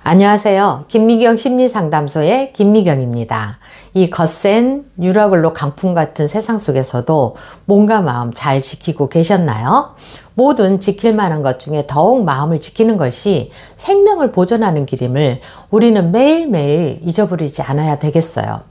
안녕하세요. 김미경 심리상담소의 김미경입니다. 이 거센 유라글로 강풍 같은 세상 속에서도 몸과 마음 잘 지키고 계셨나요? 모든 지킬 만한 것 중에 더욱 마음을 지키는 것이 생명을 보존하는 길임을 우리는 매일매일 잊어버리지 않아야 되겠어요.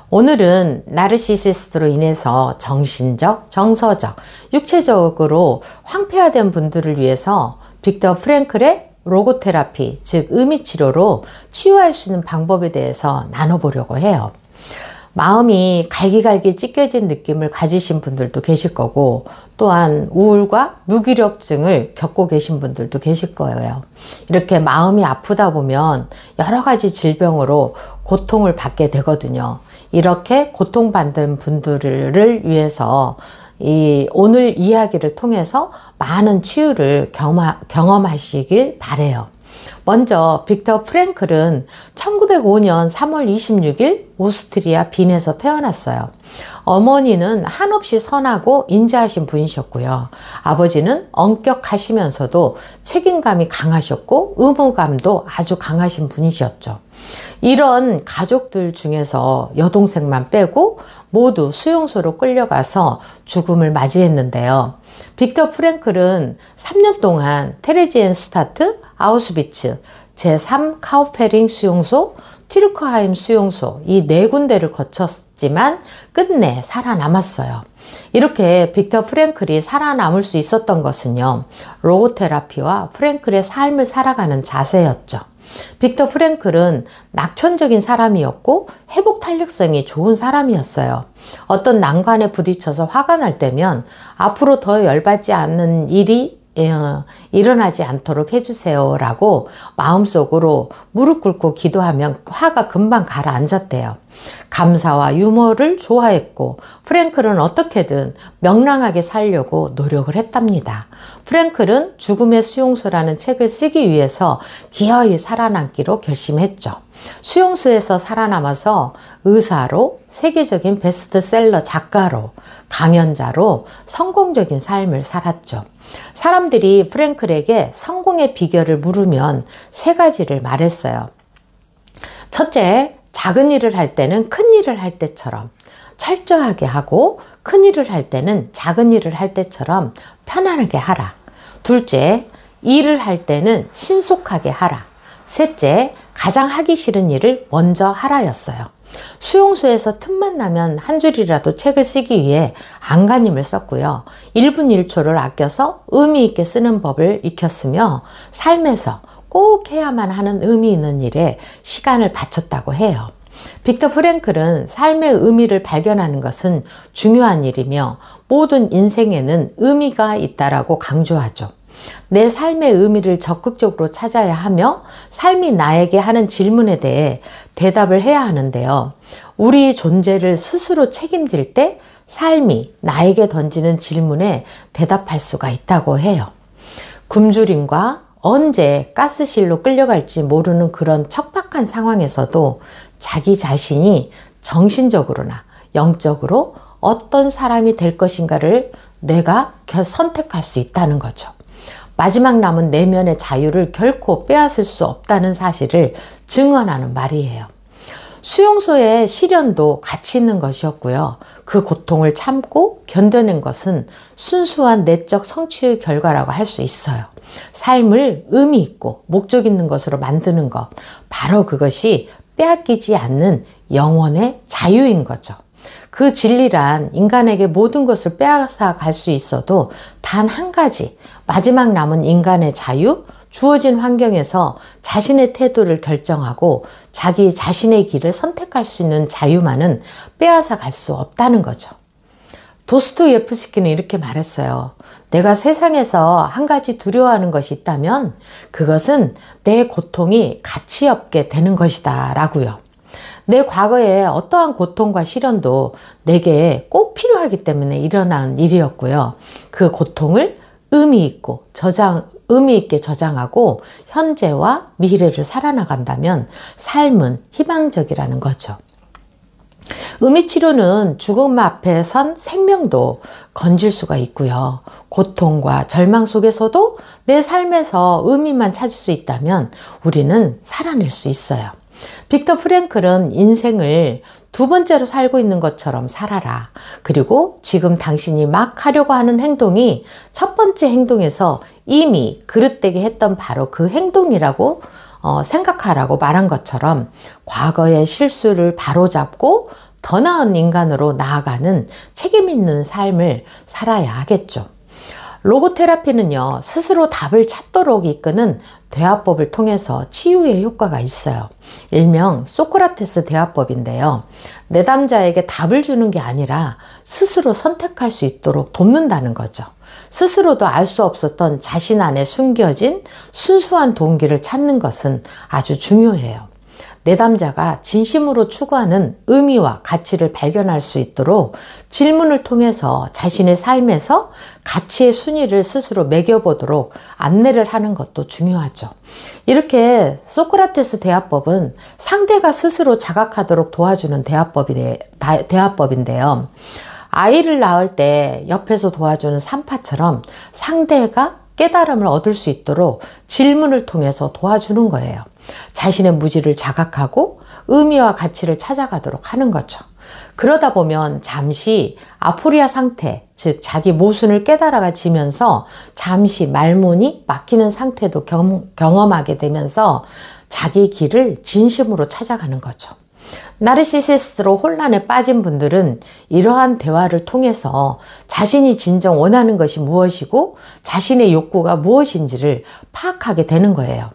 오늘은 나르시시스트로 인해서 정신적, 정서적, 육체적으로 황폐화된 분들을 위해서 빅터 프랭클의 로고테라피, 즉 의미치료로 치유할 수 있는 방법에 대해서 나눠보려고 해요. 마음이 갈기갈기 찢겨진 느낌을 가지신 분들도 계실 거고, 또한 우울과 무기력증을 겪고 계신 분들도 계실 거예요. 이렇게 마음이 아프다 보면 여러 가지 질병으로 고통을 받게 되거든요. 이렇게 고통받는 분들을 위해서 오늘 이야기를 통해서 많은 치유를 경험하시길 바래요. 먼저 빅터 프랭클은 1905년 3월 26일 오스트리아 빈에서 태어났어요. 어머니는 한없이 선하고 인자하신 분이셨고요. 아버지는 엄격하시면서도 책임감이 강하셨고 의무감도 아주 강하신 분이셨죠. 이런 가족들 중에서 여동생만 빼고 모두 수용소로 끌려가서 죽음을 맞이했는데요. 빅터 프랭클은 3년 동안 테레지엔스타트, 아우슈비츠, 제3 카우페링 수용소, 튀르크하임 수용소 이 네 군데를 거쳤지만 끝내 살아남았어요. 이렇게 빅터 프랭클이 살아남을 수 있었던 것은요, 로고테라피와 프랭클의 삶을 살아가는 자세였죠. 빅터 프랭클은 낙천적인 사람이었고 회복 탄력성이 좋은 사람이었어요. 어떤 난관에 부딪혀서 화가 날 때면 앞으로 더 열받지 않는 일이 일어나지 않도록 해주세요 라고 마음속으로 무릎 꿇고 기도하면 화가 금방 가라앉았대요. 감사와 유머를 좋아했고 프랭클은 어떻게든 명랑하게 살려고 노력을 했답니다. 프랭클은 죽음의 수용소라는 책을 쓰기 위해서 기어이 살아남기로 결심했죠. 수용소에서 살아남아서 의사로, 세계적인 베스트셀러 작가로, 강연자로 성공적인 삶을 살았죠. 사람들이 프랭클에게 성공의 비결을 물으면 세 가지를 말했어요. 첫째, 작은 일을 할 때는 큰 일을 할 때처럼 철저하게 하고, 큰 일을 할 때는 작은 일을 할 때처럼 편안하게 하라. 둘째, 일을 할 때는 신속하게 하라. 셋째, 가장 하기 싫은 일을 먼저 하라였어요. 수용소에서 틈만 나면 한 줄이라도 책을 쓰기 위해 안간힘을 썼고요. 1분 1초를 아껴서 의미 있게 쓰는 법을 익혔으며 삶에서 꼭 해야만 하는 의미 있는 일에 시간을 바쳤다고 해요. 빅터 프랭클은 삶의 의미를 발견하는 것은 중요한 일이며 모든 인생에는 의미가 있다라고 강조하죠. 내 삶의 의미를 적극적으로 찾아야 하며 삶이 나에게 하는 질문에 대해 대답을 해야 하는데요. 우리 존재를 스스로 책임질 때 삶이 나에게 던지는 질문에 대답할 수가 있다고 해요. 굶주림과 언제 가스실로 끌려갈지 모르는 그런 척박한 상황에서도 자기 자신이 정신적으로나 영적으로 어떤 사람이 될 것인가를 내가 선택할 수 있다는 거죠. 마지막 남은 내면의 자유를 결코 빼앗을 수 없다는 사실을 증언하는 말이에요. 수용소의 시련도 가치 있는 것이었고요. 그 고통을 참고 견뎌낸 것은 순수한 내적 성취의 결과라고 할 수 있어요. 삶을 의미 있고 목적 있는 것으로 만드는 것, 바로 그것이 빼앗기지 않는 영원의 자유인 거죠. 그 진리란 인간에게 모든 것을 빼앗아 갈 수 있어도 단 한 가지, 마지막 남은 인간의 자유, 주어진 환경에서 자신의 태도를 결정하고 자기 자신의 길을 선택할 수 있는 자유만은 빼앗아 갈 수 없다는 거죠. 도스토옙스키는 이렇게 말했어요. 내가 세상에서 한 가지 두려워하는 것이 있다면 그것은 내 고통이 가치 없게 되는 것이다 라고요. 내 과거에 어떠한 고통과 시련도 내게 꼭 필요하기 때문에 일어나는 일이었고요. 그 고통을 의미 있게 저장하고 현재와 미래를 살아나간다면 삶은 희망적이라는 거죠. 의미치료는 죽음 앞에 선 생명도 건질 수가 있고요. 고통과 절망 속에서도 내 삶에서 의미만 찾을 수 있다면 우리는 살아낼 수 있어요. 빅터 프랭클은 인생을 두 번째로 살고 있는 것처럼 살아라. 그리고 지금 당신이 막 하려고 하는 행동이 첫 번째 행동에서 이미 그릇되게 했던 바로 그 행동이라고 생각하라고 말한 것처럼 과거의 실수를 바로잡고 더 나은 인간으로 나아가는 책임 있는 삶을 살아야 하겠죠. 로고테라피는요, 스스로 답을 찾도록 이끄는 대화법을 통해서 치유의 효과가 있어요. 일명 소크라테스 대화법인데요. 내담자에게 답을 주는 게 아니라 스스로 선택할 수 있도록 돕는다는 거죠. 스스로도 알 수 없었던 자신 안에 숨겨진 순수한 동기를 찾는 것은 아주 중요해요. 내담자가 진심으로 추구하는 의미와 가치를 발견할 수 있도록 질문을 통해서 자신의 삶에서 가치의 순위를 스스로 매겨보도록 안내를 하는 것도 중요하죠. 이렇게 소크라테스 대화법은 상대가 스스로 자각하도록 도와주는 대화법인데요. 아이를 낳을 때 옆에서 도와주는 산파처럼 상대가 깨달음을 얻을 수 있도록 질문을 통해서 도와주는 거예요. 자신의 무지를 자각하고 의미와 가치를 찾아가도록 하는 거죠. 그러다 보면 잠시 아포리아 상태, 즉 자기 모순을 깨달아지면서 잠시 말문이 막히는 상태도 경험하게 되면서 자기 길을 진심으로 찾아가는 거죠. 나르시시스트로 혼란에 빠진 분들은 이러한 대화를 통해서 자신이 진정 원하는 것이 무엇이고 자신의 욕구가 무엇인지를 파악하게 되는 거예요.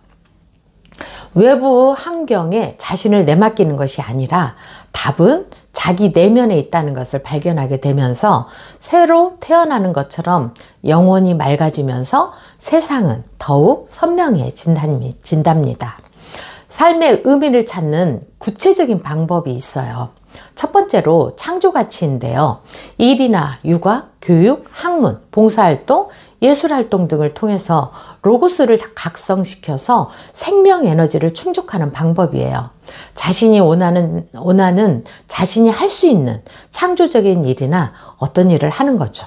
외부 환경에 자신을 내맡기는 것이 아니라 답은 자기 내면에 있다는 것을 발견하게 되면서 새로 태어나는 것처럼 영혼이 맑아지면서 세상은 더욱 선명해진답니다. 삶의 의미를 찾는 구체적인 방법이 있어요. 첫 번째로 창조가치인데요. 일이나 육아, 교육, 학문, 봉사활동, 예술활동 등을 통해서 로고스를 각성시켜서 생명 에너지를 충족하는 방법이에요. 자신이 원하는 자신이 할 수 있는 창조적인 일이나 어떤 일을 하는 거죠.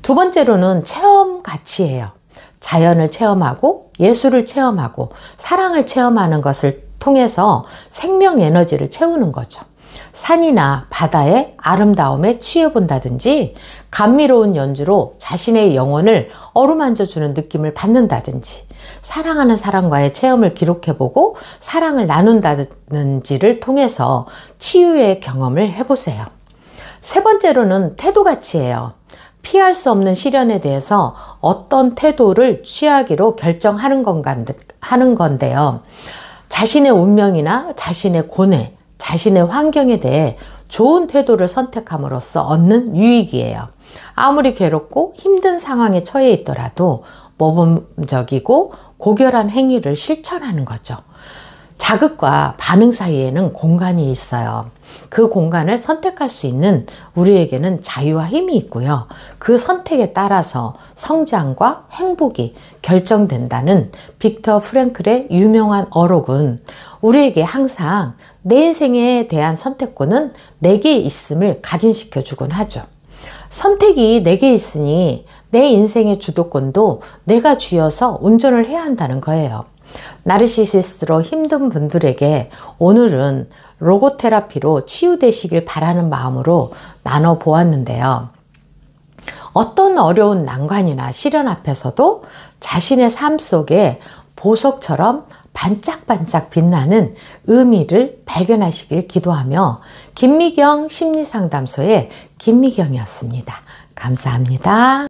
두 번째로는 체험 가치예요. 자연을 체험하고 예술을 체험하고 사랑을 체험하는 것을 통해서 생명 에너지를 채우는 거죠. 산이나 바다의 아름다움에 취해본다든지 감미로운 연주로 자신의 영혼을 어루만져주는 느낌을 받는다든지 사랑하는 사람과의 체험을 기록해보고 사랑을 나눈다든지를 통해서 치유의 경험을 해보세요. 세 번째로는 태도가치예요. 피할 수 없는 시련에 대해서 어떤 태도를 취하기로 결정하는 건데요. 자신의 운명이나 자신의 고뇌, 자신의 환경에 대해 좋은 태도를 선택함으로써 얻는 유익이에요. 아무리 괴롭고 힘든 상황에 처해 있더라도 모범적이고 고결한 행위를 실천하는 거죠. 자극과 반응 사이에는 공간이 있어요. 그 공간을 선택할 수 있는 우리에게는 자유와 힘이 있고요. 그 선택에 따라서 성장과 행복이 결정된다는 빅터 프랭클의 유명한 어록은 우리에게 항상 내 인생에 대한 선택권은 내게 있음을 각인시켜 주곤 하죠. 선택이 내게 있으니 내 인생의 주도권도 내가 쥐어서 운전을 해야 한다는 거예요. 나르시시스트로 힘든 분들에게 오늘은 로고테라피로 치유되시길 바라는 마음으로 나눠보았는데요. 어떤 어려운 난관이나 시련 앞에서도 자신의 삶 속에 보석처럼 반짝반짝 빛나는 의미를 발견하시길 기도하며 김미경 심리상담소의 김미경이었습니다. 감사합니다.